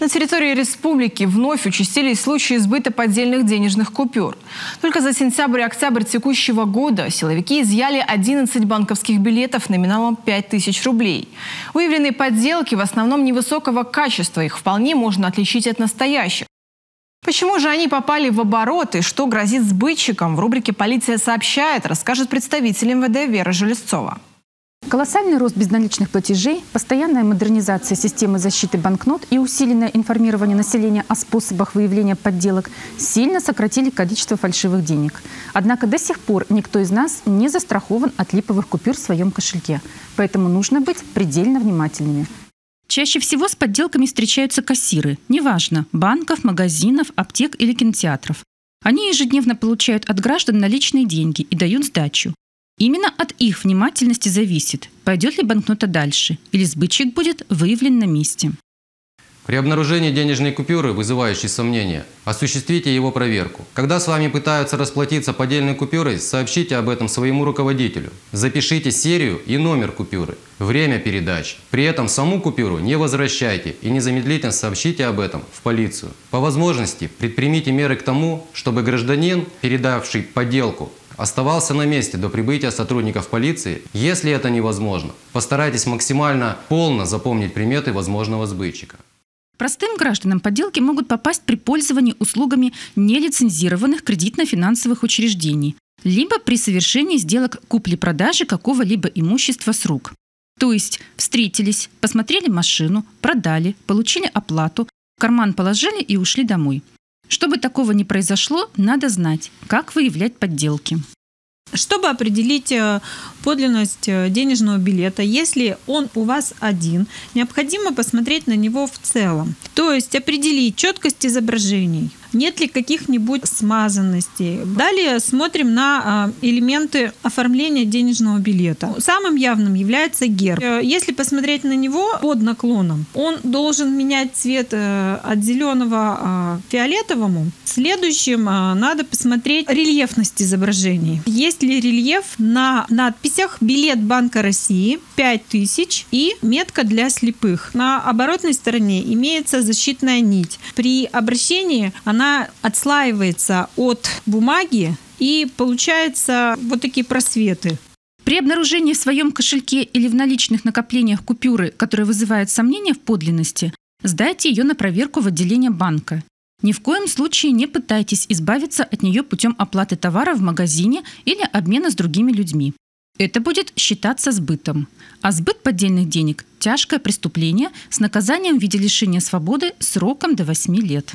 На территории республики вновь участились случаи сбыта поддельных денежных купюр. Только за сентябрь и октябрь текущего года силовики изъяли 11 банковских билетов номиналом 5000 рублей. Выявленные подделки в основном невысокого качества, их вполне можно отличить от настоящих. Почему же они попали в оборот и что грозит сбытчикам, в рубрике «Полиция сообщает», расскажет представитель МВД Вера Железцова. Колоссальный рост безналичных платежей, постоянная модернизация системы защиты банкнот и усиленное информирование населения о способах выявления подделок сильно сократили количество фальшивых денег. Однако до сих пор никто из нас не застрахован от липовых купюр в своем кошельке. Поэтому нужно быть предельно внимательными. Чаще всего с подделками встречаются кассиры, неважно, банков, магазинов, аптек или кинотеатров. Они ежедневно получают от граждан наличные деньги и дают сдачу. Именно от их внимательности зависит, пойдет ли банкнота дальше, или сбытчик будет выявлен на месте. При обнаружении денежной купюры, вызывающей сомнения, осуществите его проверку. Когда с вами пытаются расплатиться поддельной купюрой, сообщите об этом своему руководителю. Запишите серию и номер купюры, время передачи. При этом саму купюру не возвращайте и незамедлительно сообщите об этом в полицию. По возможности предпримите меры к тому, чтобы гражданин, передавший подделку, оставался на месте до прибытия сотрудников полиции. Если это невозможно, постарайтесь максимально полно запомнить приметы возможного сбытчика. Простым гражданам подделки могут попасть при пользовании услугами нелицензированных кредитно-финансовых учреждений, либо при совершении сделок купли-продажи какого-либо имущества с рук. То есть встретились, посмотрели машину, продали, получили оплату, в карман положили и ушли домой. Чтобы такого не произошло, надо знать, как выявлять подделки. Чтобы определить подлинность денежного билета, если он у вас один, необходимо посмотреть на него в целом. То есть определить четкость изображений, нет ли каких-нибудь смазанностей. Далее смотрим на элементы оформления денежного билета. Самым явным является герб. Если посмотреть на него под наклоном, он должен менять цвет от зеленого к фиолетовому. Следующим надо посмотреть рельефность изображений. Есть ли рельеф на надписях «Билет Банка России», 5000 и метка для слепых. На оборотной стороне имеется защитная нить. При обращении она отслаивается от бумаги и получается вот такие просветы. При обнаружении в своем кошельке или в наличных накоплениях купюры, которая вызывает сомнения в подлинности, сдайте ее на проверку в отделение банка. Ни в коем случае не пытайтесь избавиться от нее путем оплаты товара в магазине или обмена с другими людьми. Это будет считаться сбытом. А сбыт поддельных денег – тяжкое преступление с наказанием в виде лишения свободы сроком до 8 лет.